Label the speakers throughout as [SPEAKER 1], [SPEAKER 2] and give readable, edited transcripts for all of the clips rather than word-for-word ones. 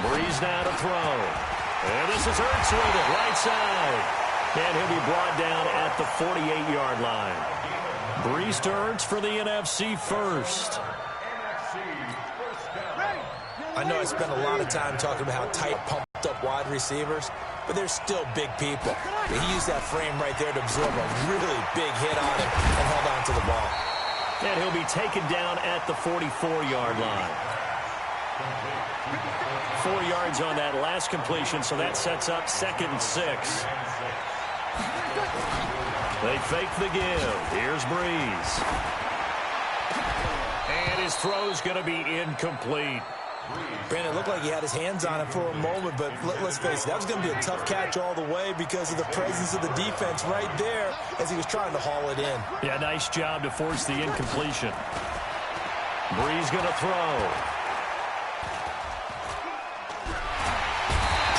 [SPEAKER 1] Breeze now to throw. And this is Ertz with it, right side. And he'll be brought down at the 48-yard line. Breeze to Ertz for the NFC first.
[SPEAKER 2] I know I spent a lot of time talking about how tight, pumped-up wide receivers, but they're still big people. He used that frame right there to absorb a really big hit on him and held on to the ball.
[SPEAKER 1] And he'll be taken down at the 44-yard line. 4 yards on that last completion, so that sets up 2nd and 6. They fake the give. Here's Breeze. And his throw's going to be incomplete.
[SPEAKER 2] Brandon, it looked like he had his hands on it for a moment, but let's face it, that was going to be a tough catch all the way because of the presence of the defense right there as he was trying to haul it in.
[SPEAKER 1] Yeah, nice job to force the incompletion. Breeze going to throw.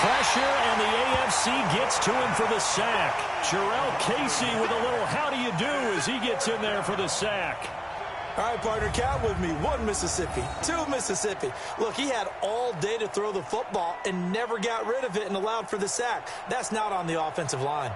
[SPEAKER 1] Pressure, and the AFC gets to him for the sack. Jarrell Casey with a little how do you do as he gets in there for the sack.
[SPEAKER 2] All right, partner, count with me. 1 Mississippi, 2 Mississippi. Look, he had all day to throw the football and never got rid of it and allowed for the sack. That's not on the offensive line.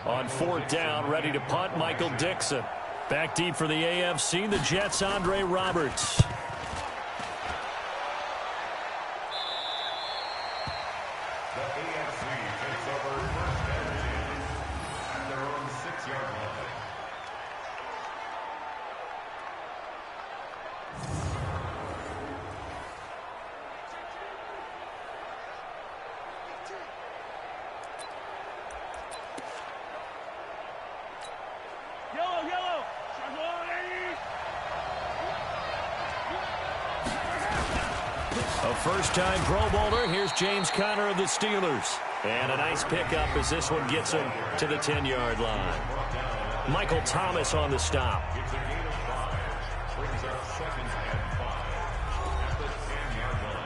[SPEAKER 1] On 4th down, ready to punt, Michael Dixon. Back deep for the AFC, the Jets' Andre Roberts.
[SPEAKER 3] The AFC takes over first and 10 at their own 6-yard line.
[SPEAKER 1] A first-time Pro Bowler. Here's James Conner of the Steelers. And a nice pickup as this one gets him to the 10-yard line. Michael Thomas on the stop.
[SPEAKER 3] It's a gain of 5. Brings up 2nd and 5 at the 10-yard line.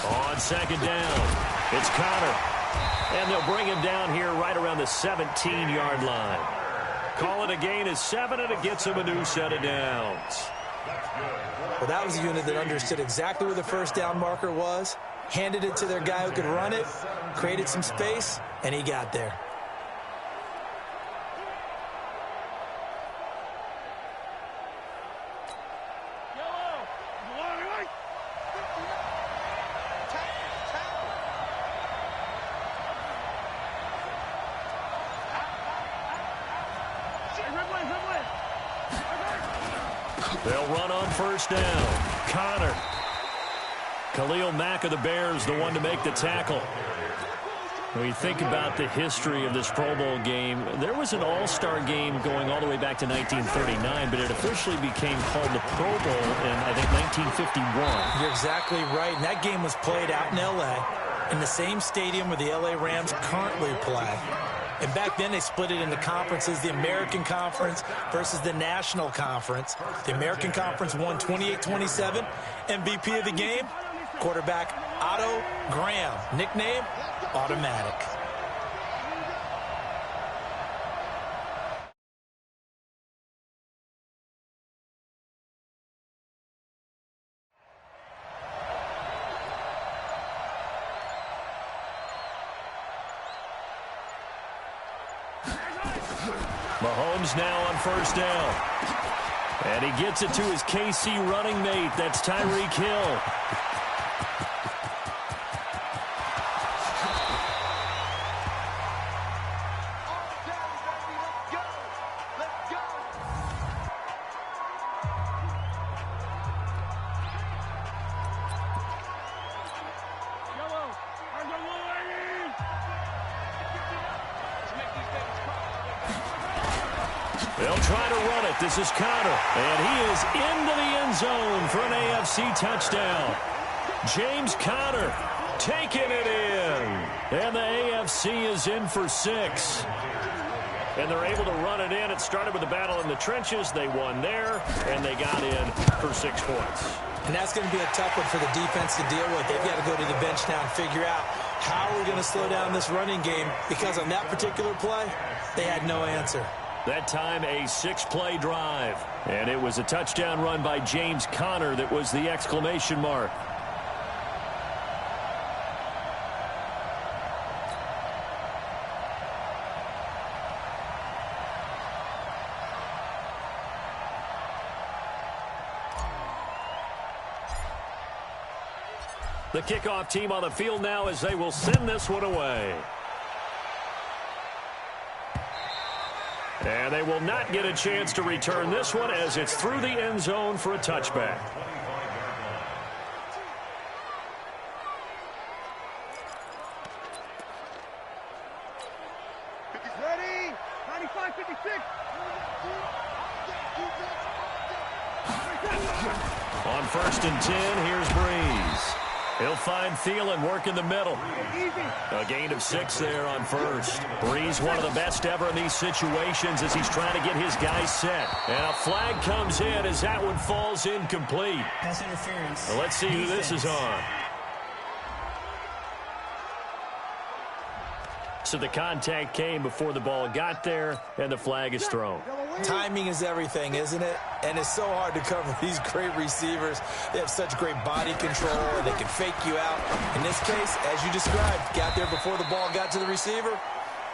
[SPEAKER 1] On 2nd down, it's Conner. And they'll bring him down here right around the 17-yard line. Call it a gain of 7, and it gets him a new set of downs.
[SPEAKER 2] Well, that was a unit that understood exactly where the first down marker was, handed it to their guy who could run it, created some space, and he got there.
[SPEAKER 1] They'll run on 1st down. Conner. Khalil Mack of the Bears, the one to make the tackle. When you think about the history of this Pro Bowl game, there was an all-star game going all the way back to 1939, but it officially became called the Pro Bowl in, I think, 1951.
[SPEAKER 2] You're exactly right. And that game was played out in L.A. in the same stadium where the L.A. Rams currently play. And back then, they split it into conferences, the American Conference versus the National Conference. The American Conference won 28-27. MVP of the game, quarterback Otto Graham, nickname Automatic.
[SPEAKER 1] Mahomes now on 1st down. And he gets it to his KC running mate. That's Tyreek Hill. They'll try to run it. This is Connor. And he is into the end zone for an AFC touchdown. James Conner taking it in. And the AFC is in for 6. And they're able to run it in. It started with a battle in the trenches. They won there, and they got in for 6 points.
[SPEAKER 2] And that's going to be a tough one for the defense to deal with. They've got to go to the bench now and figure out how we're going to slow down this running game, because on that particular play, they had no answer.
[SPEAKER 1] That time, a 6-play drive. And it was a touchdown run by James Conner that was the exclamation mark. The kickoff team on the field now as they will send this one away. And they will not get a chance to return this one as it's through the end zone for a touchback.
[SPEAKER 4] Ready? 95-56.
[SPEAKER 1] On 1st and 10, here's Breeze. He'll find Thielen working the middle. A gain of 6 there on 1st. Breeze, one of the best ever in these situations as he's trying to get his guys set. And a flag comes in as that one falls incomplete.
[SPEAKER 5] Pass interference.
[SPEAKER 1] Well, let's see who this is on. So the contact came before the ball got there, and the flag is thrown.
[SPEAKER 2] Timing is everything, isn't it? And it's so hard to cover these great receivers. They have such great body control, and they can fake you out. In this case, as you described, got there before the ball got to the receiver.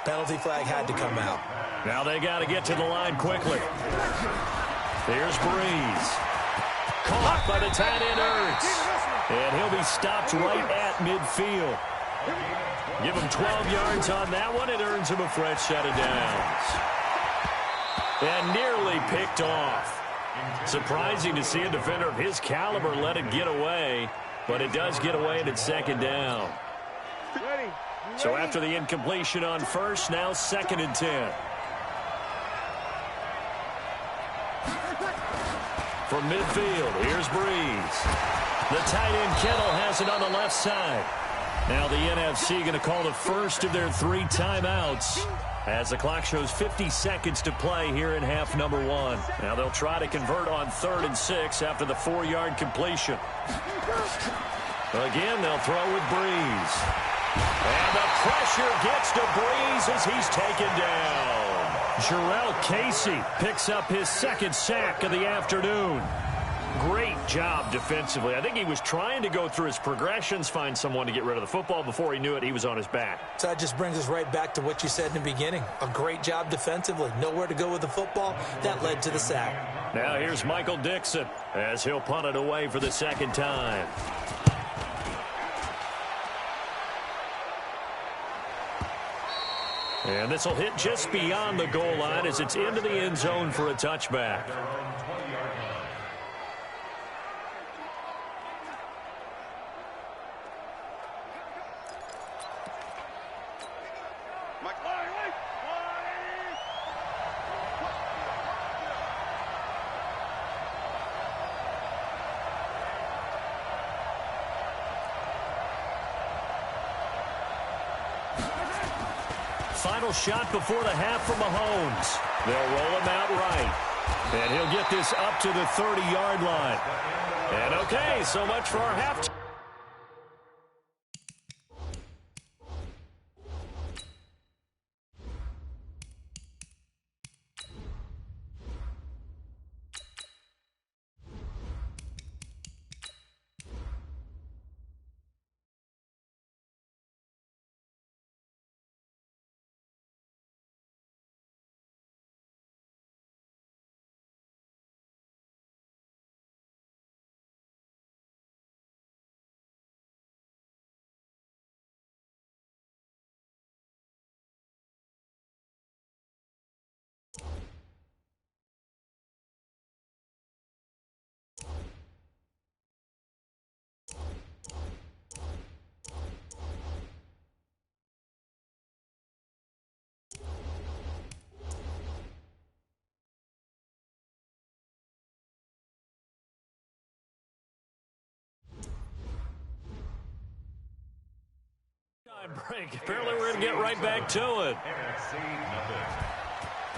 [SPEAKER 2] Penalty flag had to come out.
[SPEAKER 1] Now they got to get to the line quickly. Here's Breeze. Caught by the tight end Ertz. And he'll be stopped right at midfield. Give him 12 yards on that one. It earns him a fresh set of downs. And nearly picked off. Surprising to see a defender of his caliber let it get away, but it does get away and it's 2nd down. So after the incompletion on 1st, now 2nd and 10. From midfield, here's Breeze. The tight end Kittle has it on the left side. Now the NFC going to call the first of their 3 timeouts as the clock shows 50 seconds to play here in half number 1. Now they'll try to convert on 3rd and 6 after the 4-yard completion. Again, they'll throw with Breeze. And the pressure gets to Breeze as he's taken down. Jarrell Casey picks up his 2nd sack of the afternoon. Great job defensively. I think he was trying to go through his progressions, find someone to get rid of the football. Before he knew it, he was on his back.
[SPEAKER 2] So that just brings us right back to what you said in the beginning. A great job defensively. Nowhere to go with the football. That led to the sack.
[SPEAKER 1] Now here's Michael Dixon as he'll punt it away for the 2nd time. And this will hit just beyond the goal line as it's into the end zone for a touchback. Final shot before the half from Mahomes. They'll roll him out right. And he'll get this up to the 30-yard line. And okay, so much for our halftime. Break. Apparently we're going to get right back to it.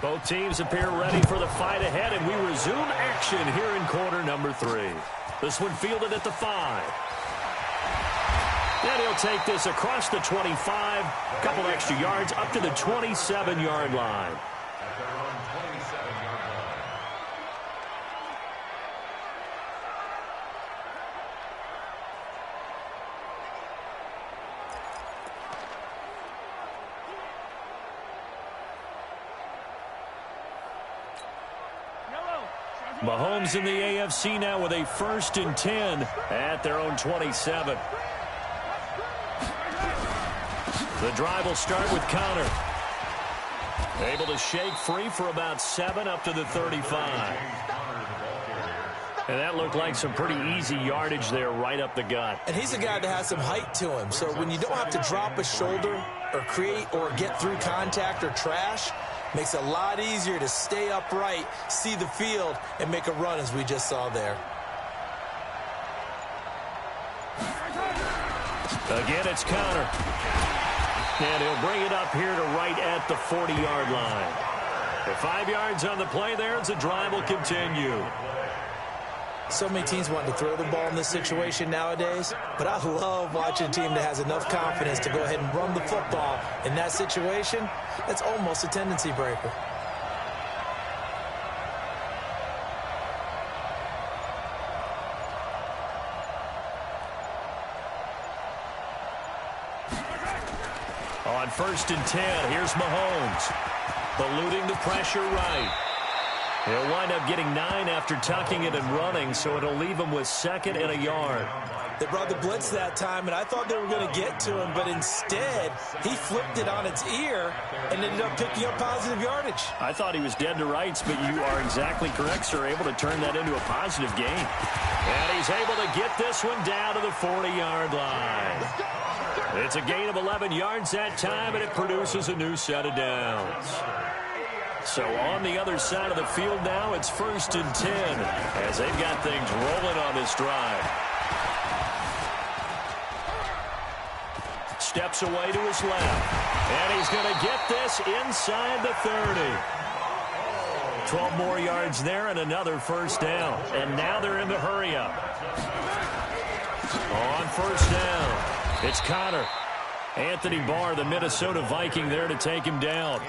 [SPEAKER 1] Both teams appear ready for the fight ahead, and we resume action here in quarter number 3. This one fielded at the 5. And he'll take this across the 25, a couple extra yards up to the 27-yard line. Mahomes in the AFC now with a 1st and 10 at their own 27. The drive will start with Connor. Able to shake free for about 7 up to the 35. And that looked like some pretty easy yardage there right up the gut.
[SPEAKER 2] And he's a guy that has some height to him. So when you don't have to drop a shoulder or create or get through contact or trash, makes it a lot easier to stay upright, see the field, and make a run as we just saw there.
[SPEAKER 1] Again, it's Connor. And he'll bring it up here to right at the 40-yard line. The 5 yards on the play there as the drive will continue.
[SPEAKER 2] So many teams want to throw the ball in this situation nowadays, but I love watching a team that has enough confidence to go ahead and run the football in that situation. That's almost a tendency breaker.
[SPEAKER 1] On 1st and 10, here's Mahomes. Eluding the pressure right. He'll wind up getting 9 after tucking it and running, so it'll leave him with 2nd and a yard.
[SPEAKER 2] They brought the blitz that time, and I thought they were going to get to him, but instead, he flipped it on its ear and ended up picking up positive yardage.
[SPEAKER 1] I thought he was dead to rights, but you are exactly correct, sir. Able to turn that into a positive gain. And he's able to get this one down to the 40-yard line. It's a gain of 11 yards that time, and it produces a new set of downs. So on the other side of the field now, it's 1st and 10 as they've got things rolling on this drive. Steps away to his left, and he's going to get this inside the 30. 12 more yards there and another 1st down. And now they're in the hurry-up. On 1st down, it's Connor. Anthony Barr, the Minnesota Viking, there to take him down.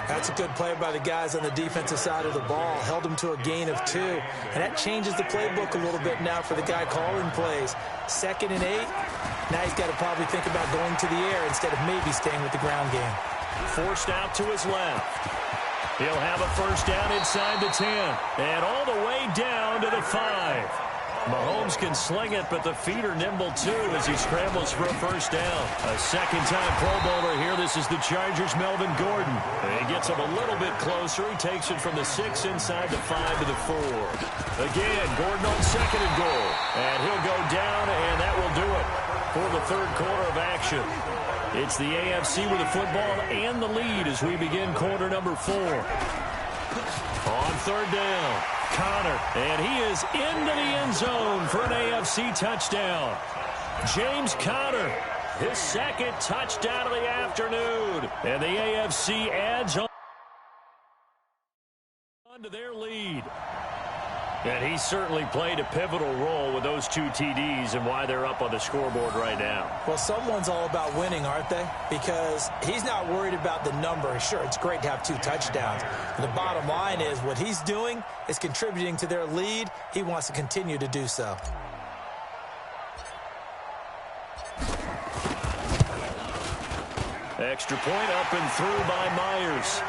[SPEAKER 2] That's a good play by the guys on the defensive side of the ball. Held him to a gain of 2. And that changes the playbook a little bit now for the guy calling plays. 2nd and 8. Now he's got to probably think about going to the air instead of maybe staying with the ground game.
[SPEAKER 1] Forced out to his left. He'll have a 1st down inside the 10. And all the way down to the 5. Mahomes can sling it, but the feet are nimble too as he scrambles for a 1st down. A second-time Pro Bowler here. This is the Chargers' Melvin Gordon. He gets him a little bit closer. He takes it from the 6 inside the 5 to the 4. Again, Gordon on 2nd and goal. And he'll go down, and that will do it for the 3rd quarter of action. It's the AFC with the football and the lead as we begin quarter number 4. On 3rd down, Connor, and he is into the end zone for an AFC touchdown. James Conner, his 2nd touchdown of the afternoon, and the AFC adds on to their lead. And he certainly played a pivotal role with those 2 TDs and why they're up on the scoreboard right now.
[SPEAKER 2] Well, someone's all about winning, aren't they? Because he's not worried about the number. Sure, it's great to have 2 touchdowns. But the bottom line is what he's doing is contributing to their lead. He wants to continue to do so.
[SPEAKER 1] Extra point up and through by Myers.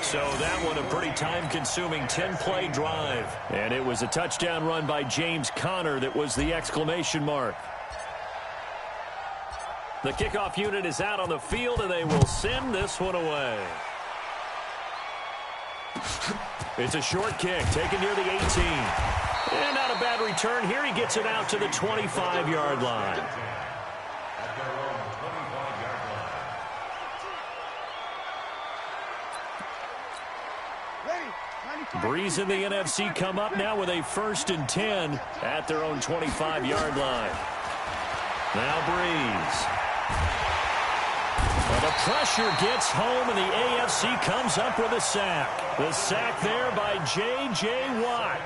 [SPEAKER 1] So that one a pretty time-consuming 10-play drive. And it was a touchdown run by James Conner that was the exclamation mark. The kickoff unit is out on the field, and they will send this one away. It's a short kick taken near the 18. And not a bad return here. He gets it out to the 25-yard line. Breeze and the NFC come up now with a 1st and 10 at their own 25-yard line. Now Breeze. Well, the pressure gets home, and the AFC comes up with a sack. The sack there by J.J. Watt.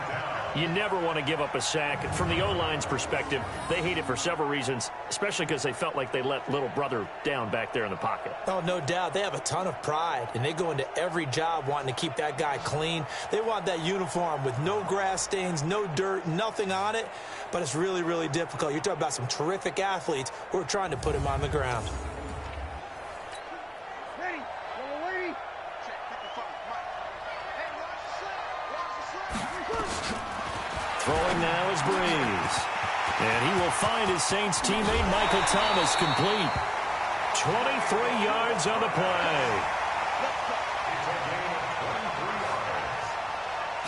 [SPEAKER 1] You never want to give up a sack. From the O-line's perspective, they hate it for several reasons, especially because they felt like they let little brother down back there in the pocket.
[SPEAKER 2] Oh, no doubt. They have a ton of pride, and they go into every job wanting to keep that guy clean. They want that uniform with no grass stains, no dirt, nothing on it, but it's really, really difficult. You're talking about some terrific athletes who are trying to put him on the ground.
[SPEAKER 1] Throwing now is Breeze. And he will find his Saints teammate Michael Thomas complete. 23 yards on the play.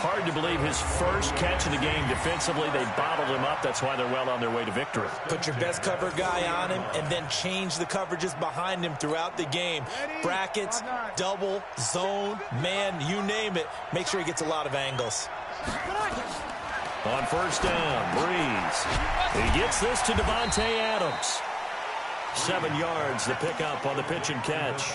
[SPEAKER 1] Hard to believe his first catch of the game defensively. They bottled him up. That's why they're well on their way to victory.
[SPEAKER 2] Put your best cover guy on him and then change the coverages behind him throughout the game. Brackets, double, zone, man, you name it. Make sure he gets a lot of angles.
[SPEAKER 1] On 1st down, Breeze. He gets this to Devontae Adams. 7 yards the pickup on the pitch and catch.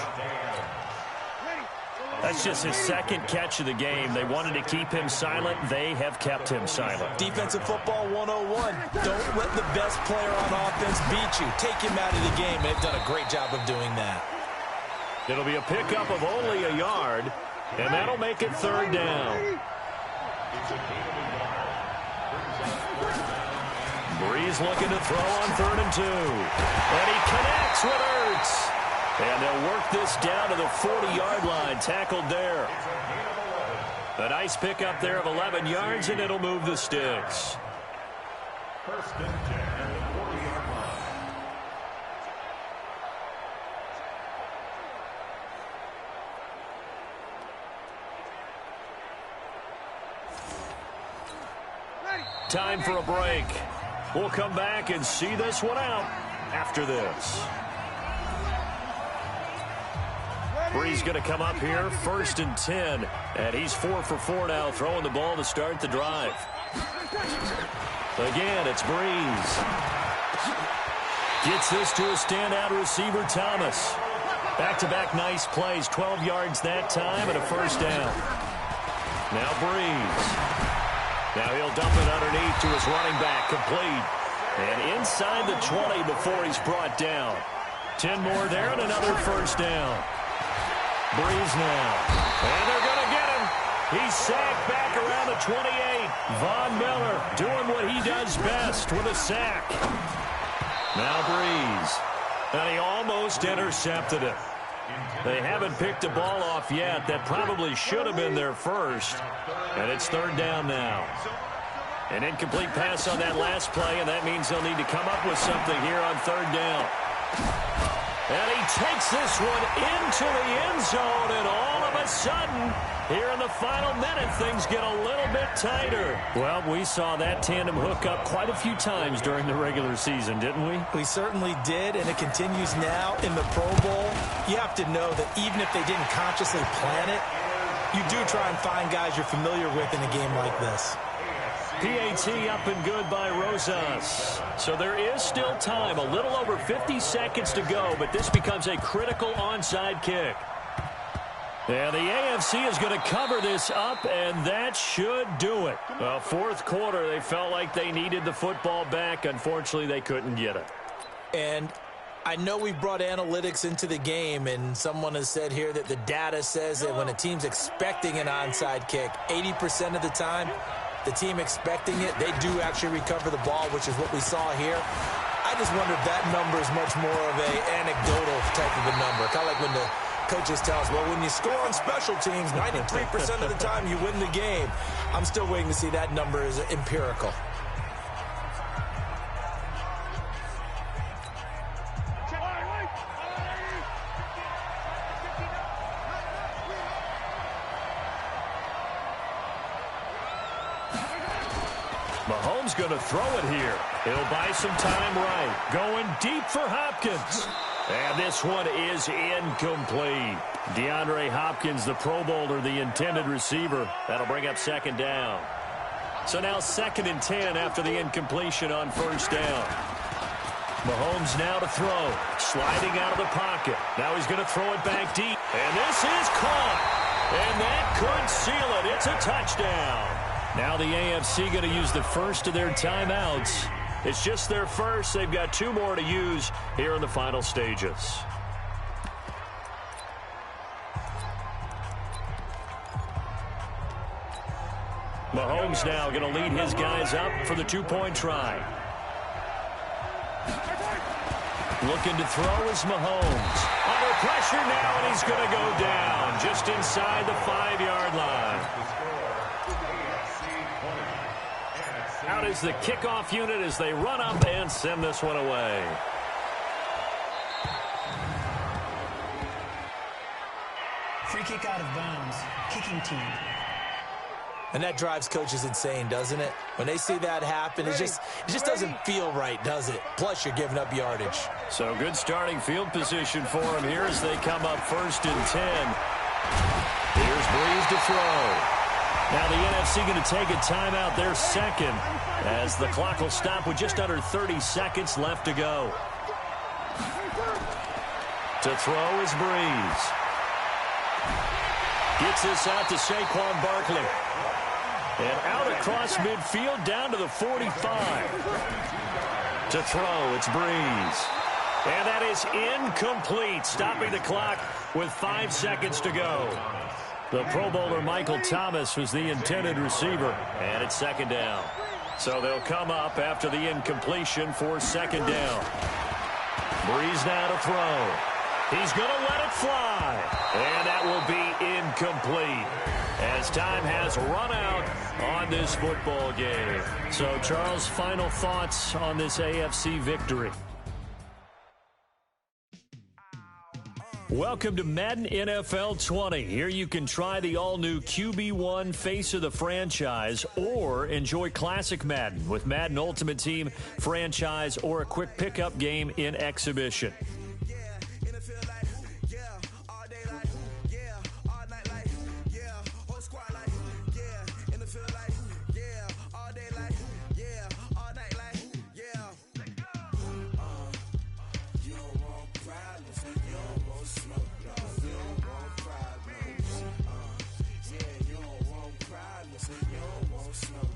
[SPEAKER 1] That's just his 2nd catch of the game. They wanted to keep him silent. They have kept him silent.
[SPEAKER 2] Defensive football 101. Don't let the best player on offense beat you. Take him out of the game. They've done a great job of doing that.
[SPEAKER 1] It'll be a pickup of only a yard, and that'll make it 3rd down. Breeze looking to throw on 3rd and 2. And he connects with Ertz. And they'll work this down to the 40-yard line. Tackled there. A nice pickup there of 11 yards, and it'll move the sticks.
[SPEAKER 3] 1st and 10 at the 40-yard line.
[SPEAKER 1] Time for a break. We'll come back and see this one out after this. Breeze going to come up here, 1st and 10. And he's 4 for 4 now, throwing the ball to start the drive. Again, it's Breeze. Gets this to a standout receiver, Thomas. Back-to-back nice plays, 12 yards that time and a 1st down. Now Breeze. Now he'll dump it underneath to his running back, complete. And inside the 20 before he's brought down. 10 more there and another 1st down. Breeze now. And they're going to get him. He's sacked back around the 28. Von Miller doing what he does best with a sack. Now Breeze. And he almost intercepted it. They haven't picked a ball off yet. That probably should have been their first. And it's 3rd down now. An incomplete pass on that last play, and that means they'll need to come up with something here on 3rd down. And he takes this one into the end zone, and all of a sudden, here in the final minute, things get a little bit tighter. Well, we saw that tandem hook up quite a few times during the regular season, didn't we?
[SPEAKER 2] We certainly did, and it continues now in the Pro Bowl. You have to know that even if they didn't consciously plan it, you do try and find guys you're familiar with in a game like this.
[SPEAKER 1] PAT up and good by Rosas. So there is still time, a little over 50 seconds to go, but this becomes a critical onside kick. And the AFC is going to cover this up, and that should do it. Well, 4th quarter, they felt like they needed the football back. Unfortunately, they couldn't get it.
[SPEAKER 2] And I know we've brought analytics into the game, and someone has said here that the data says that when a team's expecting an onside kick, 80% of the time, the team expecting it, they do actually recover the ball, which is what we saw here. I just wonder if that number is much more of an anecdotal type of a number. Kind of like when the coaches tell us, well, when you score on special teams, 93% of the time you win the game. I'm still waiting to see that number is empirical.
[SPEAKER 1] Mahomes going to throw it here. He'll buy some time right. Going deep for Hopkins. And this one is incomplete. DeAndre Hopkins, the Pro Bowler, the intended receiver. That'll bring up second down. So now 2nd and 10 after the incompletion on first down. Mahomes now to throw. Sliding out of the pocket. Now he's going to throw it back deep. And this is caught. And that could seal it. It's a touchdown. Now the AFC going to use the first of their timeouts. It's just their first. They've got 2 more to use here in the final stages. Mahomes now going to lead his guys up for the 2-point try. Looking to throw is Mahomes. Under pressure now, and he's going to go down just inside the 5-yard line. Out is the kickoff unit as they run up and send this one away.
[SPEAKER 5] Free kick out of bounds. Kicking team.
[SPEAKER 2] And that drives coaches insane, doesn't it? When they see that happen, it just doesn't feel right, does it? Plus, you're giving up yardage.
[SPEAKER 1] So good starting field position for them here as they come up 1st and 10. Here's Breeze to throw. Now the NFC going to take a timeout, their second, as the clock will stop with just under 30 seconds left to go. To throw is Breeze. Gets this out to Saquon Barkley. And out across midfield down to the 45. To throw, it's Breeze. And that is incomplete, stopping the clock with 5 seconds to go. The Pro Bowler Michael Thomas was the intended receiver, and it's 2nd down. So they'll come up after the incompletion for 2nd down. Breeze now to throw. He's going to let it fly. And that will be incomplete as time has run out on this football game. So, Charles, final thoughts on this AFC victory. Welcome to Madden NFL 20. Here you can try the all-new QB1 face of the franchise or enjoy classic Madden with Madden Ultimate Team, franchise, or a quick pickup game in exhibition.
[SPEAKER 6] You don't want problems, you don't want smoke.